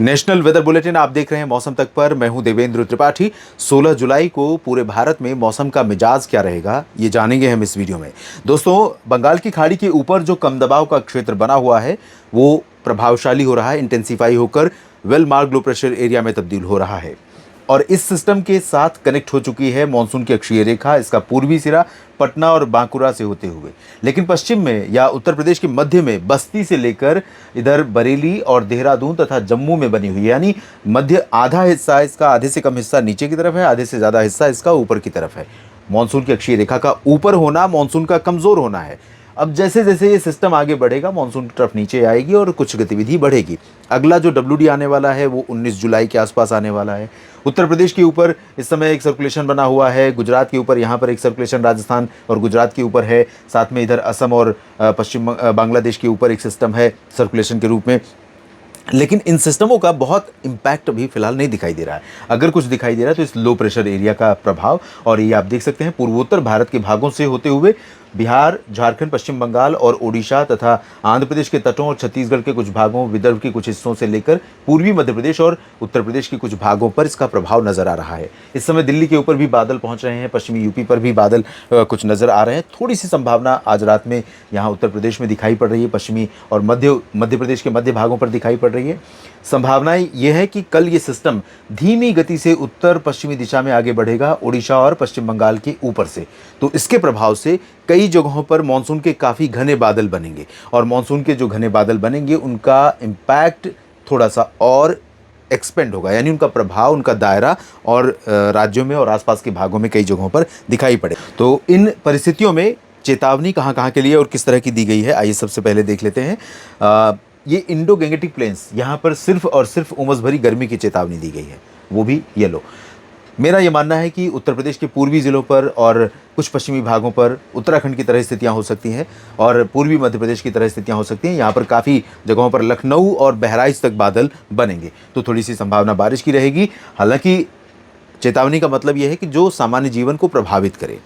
National weather bulletin आप देख रहे हैं मौसम तक पर। मैं हूं देवेंद्र त्रिपाठी। 16 जुलाई को पूरे भारत में मौसम का मिजाज क्या रहेगा, ये जानेंगे हम इस वीडियो में। दोस्तों, बंगाल की खाड़ी के ऊपर जो कम दबाव का क्षेत्र बना हुआ है वो प्रभावशाली हो रहा है, इंटेंसिफाई होकर well marked low pressure area में तब्दील हो रहा है और इस सिस्टम के साथ कनेक्ट हो चुकी है मानसून की अक्षीय रेखा। इसका पूर्वी सिरा पटना और बांकुरा से होते हुए, लेकिन पश्चिम में या उत्तर प्रदेश के मध्य में बस्ती से लेकर इधर बरेली और देहरादून तथा जम्मू में बनी हुई है। यानी मध्य आधा हिस्सा इसका, आधे से कम हिस्सा नीचे की तरफ है, आधे से ज़्यादा हिस्सा इसका ऊपर की तरफ है। मानसून की अक्षीय रेखा का ऊपर होना मानसून का कमज़ोर होना है। अब जैसे जैसे ये सिस्टम आगे बढ़ेगा मानसून की तरफ नीचे आएगी और कुछ गतिविधि बढ़ेगी। अगला जो WD आने वाला है वो 19 जुलाई के आसपास आने वाला है। उत्तर प्रदेश के ऊपर इस समय एक सर्कुलेशन बना हुआ है, गुजरात के ऊपर यहाँ पर एक सर्कुलेशन राजस्थान और गुजरात के ऊपर है, साथ में इधर असम और पश्चिम बांग्लादेश के ऊपर एक सिस्टम है सर्कुलेशन के रूप में। लेकिन इन सिस्टमों का बहुत इम्पैक्ट अभी फिलहाल नहीं दिखाई दे रहा है। अगर कुछ दिखाई दे रहा है तो इस लो प्रेशर एरिया का प्रभाव, और ये आप देख सकते हैं पूर्वोत्तर भारत के भागों से होते हुए बिहार, झारखंड, पश्चिम बंगाल और ओडिशा तथा आंध्र प्रदेश के तटों और छत्तीसगढ़ के कुछ भागों, विदर्भ के कुछ हिस्सों से लेकर पूर्वी मध्य प्रदेश और उत्तर प्रदेश के कुछ भागों पर इसका प्रभाव नजर आ रहा है। इस समय दिल्ली के ऊपर भी बादल पहुंच रहे हैं, पश्चिमी यूपी पर भी बादल कुछ नजर आ रहे हैं। थोड़ी सी संभावना आज रात में यहाँ उत्तर प्रदेश में दिखाई पड़ रही है, पश्चिमी और मध्य प्रदेश के मध्य भागों पर दिखाई पड़ रही है। संभावनाएं ये है कि कल ये सिस्टम धीमी गति से उत्तर पश्चिमी दिशा में आगे बढ़ेगा ओडिशा और पश्चिम बंगाल के ऊपर से। तो इसके प्रभाव से कई जगहों पर मानसून के काफ़ी घने बादल बनेंगे और मानसून के जो घने बादल बनेंगे उनका इम्पैक्ट थोड़ा सा और एक्सपेंड होगा, यानी उनका प्रभाव, उनका दायरा और राज्यों में और आसपास के भागों में कई जगहों पर दिखाई पड़े। तो इन परिस्थितियों में चेतावनी कहाँ कहाँ के लिए और किस तरह की दी गई है, आइए सबसे पहले देख लेते हैं। ये इंडो गैंगेटिक प्लेन्स, यहाँ पर सिर्फ और सिर्फ उमस भरी गर्मी की चेतावनी दी गई है, वो भी येलो। मेरा ये मानना है कि उत्तर प्रदेश के पूर्वी ज़िलों पर और कुछ पश्चिमी भागों पर उत्तराखंड की तरह स्थितियां हो सकती हैं और पूर्वी मध्य प्रदेश की तरह स्थितियां हो सकती हैं। यहाँ पर काफ़ी जगहों पर लखनऊ और बहराइच तक बादल बनेंगे, तो थोड़ी सी संभावना बारिश की रहेगी। हालांकि चेतावनी का मतलब यह है कि जो सामान्य जीवन को प्रभावित करे।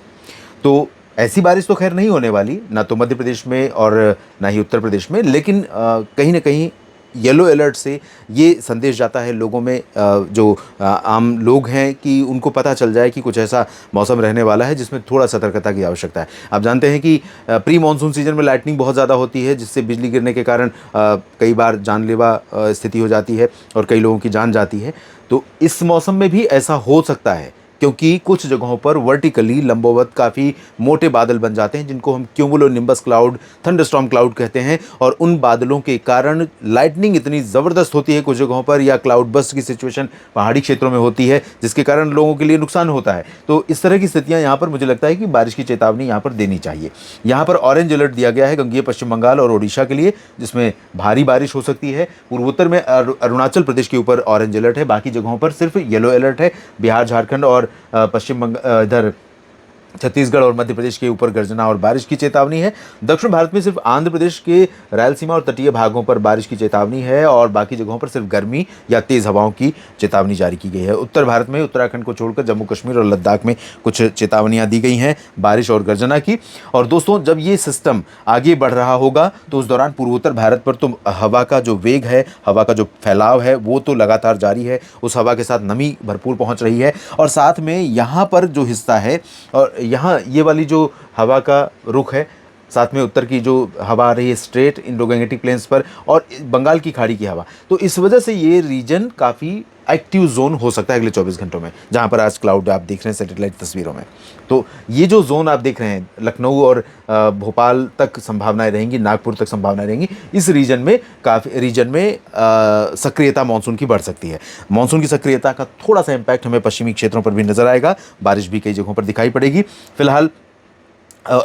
तो ऐसी बारिश तो खैर नहीं होने वाली, ना तो मध्य प्रदेश में और ना ही उत्तर प्रदेश में, लेकिन कहीं ना कहीं येलो अलर्ट से ये संदेश जाता है लोगों में, जो आम लोग हैं, कि उनको पता चल जाए कि कुछ ऐसा मौसम रहने वाला है जिसमें थोड़ा सतर्कता की आवश्यकता है। आप जानते हैं कि प्री मानसून सीजन में लाइटनिंग बहुत ज़्यादा होती है, जिससे बिजली गिरने के कारण कई बार जानलेवा स्थिति हो जाती है और कई लोगों की जान जाती है। तो इस मौसम में भी ऐसा हो सकता है, क्योंकि कुछ जगहों पर वर्टिकली लंबवत काफ़ी मोटे बादल बन जाते हैं जिनको हम क्यूमुलोनिम्बस क्लाउड, थंडरस्टॉर्म क्लाउड कहते हैं, और उन बादलों के कारण लाइटनिंग इतनी ज़बरदस्त होती है कुछ जगहों पर, या क्लाउड बस्ट की सिचुएशन पहाड़ी क्षेत्रों में होती है जिसके कारण लोगों के लिए नुकसान होता है। तो इस तरह की स्थितियाँ यहाँ पर मुझे लगता है कि बारिश की चेतावनी यहाँ पर देनी चाहिए। यहाँ पर ऑरेंज अलर्ट दिया गया है गंगेय पश्चिम बंगाल और ओडिशा के लिए, जिसमें भारी बारिश हो सकती है। पूर्वोत्तर में अरुणाचल प्रदेश के ऊपर ऑरेंज अलर्ट है, बाकी जगहों पर सिर्फ येलो अलर्ट है। बिहार, झारखंड और पश्चिम इधर छत्तीसगढ़ और मध्य प्रदेश के ऊपर गर्जना और बारिश की चेतावनी है। दक्षिण भारत में सिर्फ आंध्र प्रदेश के रायलसीमा और तटीय भागों पर बारिश की चेतावनी है और बाकी जगहों पर सिर्फ गर्मी या तेज़ हवाओं की चेतावनी जारी की गई है। उत्तर भारत में उत्तराखंड को छोड़कर जम्मू कश्मीर और लद्दाख में कुछ चेतावनियां दी गई हैं बारिश और गर्जना की। और दोस्तों, जब ये सिस्टम आगे बढ़ रहा होगा तो उस दौरान पूर्वोत्तर भारत पर तो हवा का जो वेग है, हवा का जो फैलाव है, वो तो लगातार जारी है। उस हवा के साथ नमी भरपूर पहुँच रही है और साथ में यहाँ पर जो हिस्सा है और यहाँ ये वाली जो हवा का रुख है, साथ में उत्तर की जो हवा आ रही है स्ट्रेट इंडो गैंगेटिक प्लेन्स पर और बंगाल की खाड़ी की हवा, तो इस वजह से ये रीजन काफ़ी एक्टिव जोन हो सकता है अगले 24 घंटों में। जहाँ पर आज क्लाउड आप देख रहे हैं सैटेलाइट तस्वीरों में, तो ये जो जोन आप देख रहे हैं लखनऊ और भोपाल तक संभावनाएं रहेंगी, नागपुर तक संभावनाएं रहेंगी। इस रीजन में सक्रियता मानसून की बढ़ सकती है। मानसून की सक्रियता का थोड़ा सा इम्पैक्ट हमें पश्चिमी क्षेत्रों पर भी नजर आएगा, बारिश भी कई जगहों पर दिखाई पड़ेगी। फिलहाल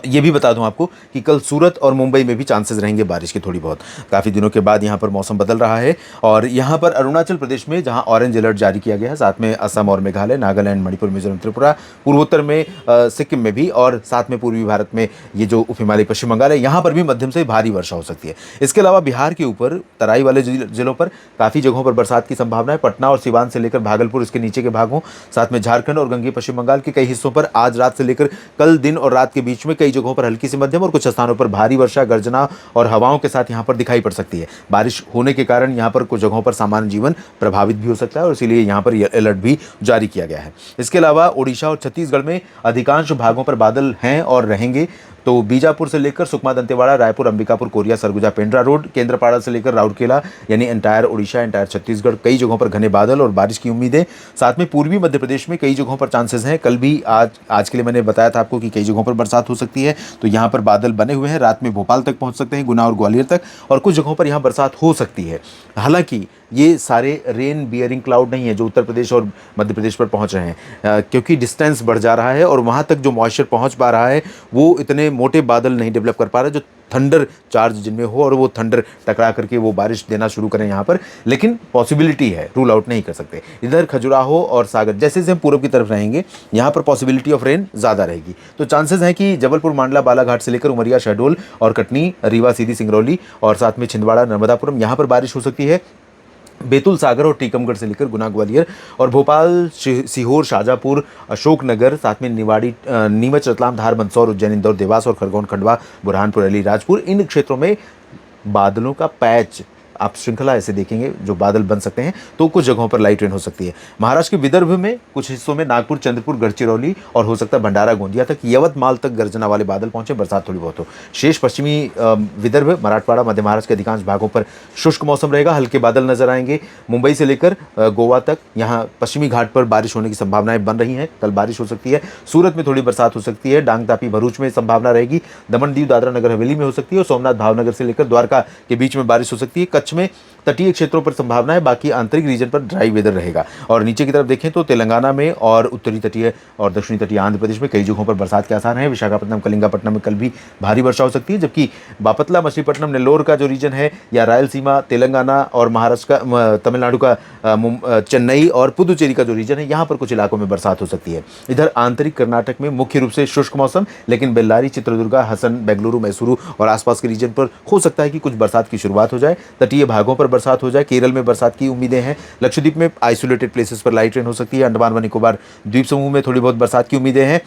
ये भी बता दूं आपको कि कल सूरत और मुंबई में भी चांसेस रहेंगे बारिश की थोड़ी बहुत। काफ़ी दिनों के बाद यहाँ पर मौसम बदल रहा है और यहाँ पर अरुणाचल प्रदेश में जहाँ ऑरेंज अलर्ट जारी किया गया है, साथ में असम और मेघालय, नागालैंड, मणिपुर, मिजोरम, त्रिपुरा, पूर्वोत्तर में सिक्किम में भी और साथ में पूर्वी भारत में ये जो उप हिमालय पश्चिम बंगाल है, यहाँ पर भी मध्यम से भारी वर्षा हो सकती है। इसके अलावा बिहार के ऊपर तराई वाले जिलों पर काफ़ी जगहों पर बरसात की संभावना है। पटना और सिवान से लेकर भागलपुर, इसके नीचे के भागों, साथ में झारखंड और गंगेय पश्चिम बंगाल के कई हिस्सों पर आज रात से लेकर कल दिन और रात के बीच में कई जगहों पर हल्की से मध्यम और कुछ स्थानों पर भारी वर्षा, गर्जना और हवाओं के साथ यहाँ पर दिखाई पड़ सकती है। बारिश होने के कारण यहाँ पर कुछ जगहों पर सामान्य जीवन प्रभावित भी हो सकता है और इसीलिए यहाँ पर अलर्ट भी जारी किया गया है। इसके अलावा ओडिशा और छत्तीसगढ़ में अधिकांश भागों पर बादल हैं और रहेंगे। तो बीजापुर से लेकर सुकमा, दंतेवाड़ा, रायपुर, अंबिकापुर, कोरिया, सरगुजा, पेंड्रा रोड, केंद्रपाड़ा से लेकर राउरकेला यानी एंटायर ओडिशा, एंटायर छत्तीसगढ़ कई जगहों पर घने बादल और बारिश की उम्मीद है। साथ में पूर्वी मध्य प्रदेश में कई जगहों पर चांसेस हैं। कल भी आज के लिए मैंने बताया था आपको कि कई जगहों पर बरसात हो सकती है। तो यहाँ पर बादल बने हुए हैं, रात में भोपाल तक पहुँच सकते हैं, गुना और ग्वालियर तक, और कुछ जगहों पर यहाँ बरसात हो सकती है। हालांकि ये सारे रेन बियरिंग क्लाउड नहीं है जो उत्तर प्रदेश और मध्य प्रदेश पर पहुंच रहे हैं, क्योंकि डिस्टेंस बढ़ जा रहा है और वहां तक जो मॉइस्चर पहुंच पा रहा है वो इतने मोटे बादल नहीं डेवलप कर पा रहा है जो थंडर चार्ज जिनमें हो और वो थंडर टकरा करके वो बारिश देना शुरू करें यहाँ पर। लेकिन पॉसिबिलिटी है, रूल आउट नहीं कर सकते। इधर खजुराहो और सागर जैसे जैसे हम पूर्व की तरफ रहेंगे यहाँ पर पॉसिबिलिटी ऑफ रेन ज़्यादा रहेगी। तो चांसेस हैं कि जबलपुर, मांडला, बालाघाट से लेकर उमरिया, शहडोल और कटनी, रीवा, सीधी, सिंगरौली और साथ में छिंदवाड़ा, नर्मदापुरम यहाँ पर बारिश हो सकती है। बैतूल, सागर और टीकमगढ़ से लेकर गुना, ग्वालियर और भोपाल, सीहोर, शाजापुर, अशोकनगर, साथ में निवाड़ी, नीमच, रतलाम, धार, मंदसौर, उज्जैन, इंदौर, देवास और खरगोन, खंडवा, बुरहानपुर, अलीराजपुर, इन क्षेत्रों में बादलों का पैच आप श्रृंखला ऐसे देखेंगे जो बादल बन सकते हैं। तो कुछ जगहों पर लाइट रेन हो सकती है। महाराष्ट्र के विदर्भ में कुछ हिस्सों में नागपुर, चंद्रपुर, गढ़चिरौली और हो सकता है भंडारा, गोंदिया तक, यवतमाल तक गर्जना वाले बादल पहुंचे, बरसात थोड़ी बहुत हो। शेष पश्चिमी विदर्भ, मराठवाड़ा, मध्य महाराष्ट्र के अधिकांश भागों पर शुष्क मौसम रहेगा, हल्के बादल नजर आएंगे। मुंबई से लेकर गोवा तक यहाँ पश्चिमी घाट पर बारिश होने की संभावनाएं बन रही हैं, कल बारिश हो सकती है। सूरत में थोड़ी बरसात हो सकती है, डांग, तापी, भरूच में संभावना रहेगी। दमन, दीव, दादरा नगर हवेली में हो सकती है और सोमनाथ, भावनगर से लेकर द्वारका के बीच में बारिश हो सकती है। कच्छ में तटीय क्षेत्रों पर संभावना है, बाकी आंतरिक रीजन पर ड्राई वेदर रहेगा। और नीचे की तरफ देखें तो तेलंगाना में और उत्तरी तटीय और दक्षिणी तटीय आंध्र प्रदेश में कई जगहों पर बरसात के आसार हैं। विशाखापट्टनम, कलिंगापट्टनम में कल भी भारी वर्षा हो सकती है, जबकि बापतला, मछलीपट्टनम, नेल्लोर का जो रीजन है या रायलसीमा, तेलंगाना और महाराष्ट्र का, तमिलनाडु का चेन्नई और पुदुचेरी का जो रीजन है यहाँ पर कुछ इलाकों में बरसात हो सकती है। इधर आंतरिक कर्नाटक में मुख्य रूप से शुष्क मौसम, लेकिन बेल्लारी, चित्रदुर्गा, हसन, बेंगलुरु, मैसूरू और आसपास के रीजन पर हो सकता है कि कुछ बरसात की शुरुआत हो जाए। तटीय भागों पर बरसात हो जाए। केरल में बरसात की उम्मीदें हैं। लक्षद्वीप में आइसोलेटेड प्लेसेस पर लाइट रेन हो सकती है। अंडमान व निकोबार द्वीप समूह में थोड़ी बहुत बरसात की उम्मीदें हैं।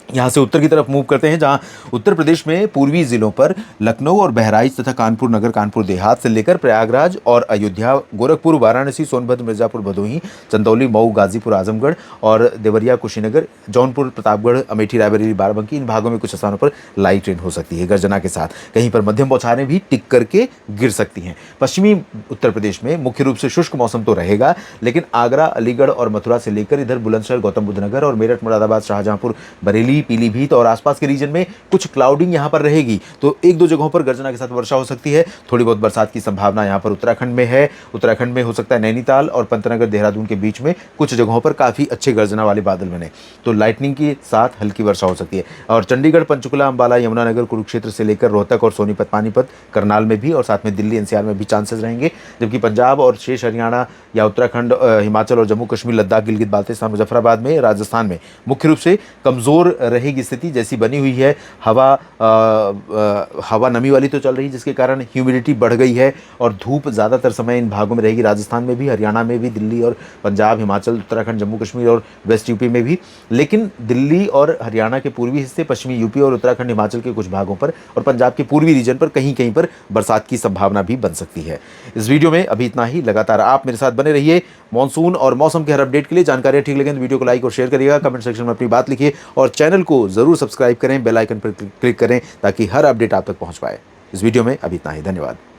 यहाँ से उत्तर की तरफ मूव करते हैं, जहाँ उत्तर प्रदेश में पूर्वी जिलों पर लखनऊ और बहराइच तथा कानपुर नगर, कानपुर देहात से लेकर प्रयागराज और अयोध्या, गोरखपुर, वाराणसी, सोनभद्र, मिर्जापुर, भदोही, चंदौली, मऊ, गाजीपुर, आजमगढ़ और देवरिया, कुशीनगर, जौनपुर, प्रतापगढ़, अमेठी, रायबरेली, बाराबंकी, इन भागों में कुछ स्थानों पर लाइट रेन हो सकती है गर्जना के साथ। कहीं पर मध्यम बौछारें भी टिक करके गिर सकती हैं। पश्चिमी उत्तर प्रदेश में मुख्य रूप से शुष्क मौसम तो रहेगा, लेकिन आगरा, अलीगढ़ और मथुरा से लेकर इधर बुलंदशहर, गौतम बुद्ध नगर और मेरठ, मुरादाबाद, शाहजहांपुर, बरेली, पीलीभीत और आसपास के रीजन में कुछ क्लाउडिंग यहां पर रहेगी। तो एक दो जगहों पर गर्जना के साथ वर्षा हो सकती है। थोड़ी बहुत बरसात की संभावना यहां पर उत्तराखंड में है। उत्तराखंड में हो सकता है नैनीताल और पंतनगर, देहरादून के बीच में कुछ जगहों पर काफी अच्छे गर्जना वाले बादल बने, तो लाइटनिंग के साथ हल्की वर्षा हो सकती है। और चंडीगढ़, पंचकुला, अंबाला, यमुनानगर, कुरुक्षेत्र से लेकर रोहतक और सोनीपत, पानीपत, करनाल में भी और साथ में दिल्ली, एनसीआर में भी चांसेस रहेंगे। जबकि पंजाब और शेष हरियाणा या उत्तराखंड, हिमाचल और जम्मू कश्मीर, लद्दाख, गिलगित बाल्टिस्तान, मुजफ्फराबाद में, राजस्थान में मुख्य रूप से कमजोर रहेगी स्थिति जैसी बनी हुई है। हवा नमी वाली तो चल रही है, जिसके कारण ह्यूमिडिटी बढ़ गई है और धूप ज़्यादातर समय इन भागों में रहेगी। राजस्थान में भी, हरियाणा में भी, दिल्ली और पंजाब, हिमाचल, उत्तराखंड, जम्मू कश्मीर और वेस्ट यूपी में भी। लेकिन दिल्ली और हरियाणा के पूर्वी हिस्से, पश्चिमी यूपी और उत्तराखंड, हिमाचल के कुछ भागों पर और पंजाब के पूर्वी रीजन पर कहीं कहीं पर बरसात की संभावना भी बन सकती है। इस वीडियो में अभी इतना ही। लगातार आप मेरे साथ बने रहिए मॉनसून और मौसम के हर अपडेट के लिए। जानकारी ठीक लगे तो वीडियो को लाइक और शेयर करिएगा, कमेंट सेक्शन में अपनी बात लिखिए और चैनल को जरूर सब्सक्राइब करें, बेल आइकन पर क्लिक करें ताकि हर अपडेट आप तक पहुंच पाए। इस वीडियो में अभी इतना ही। धन्यवाद।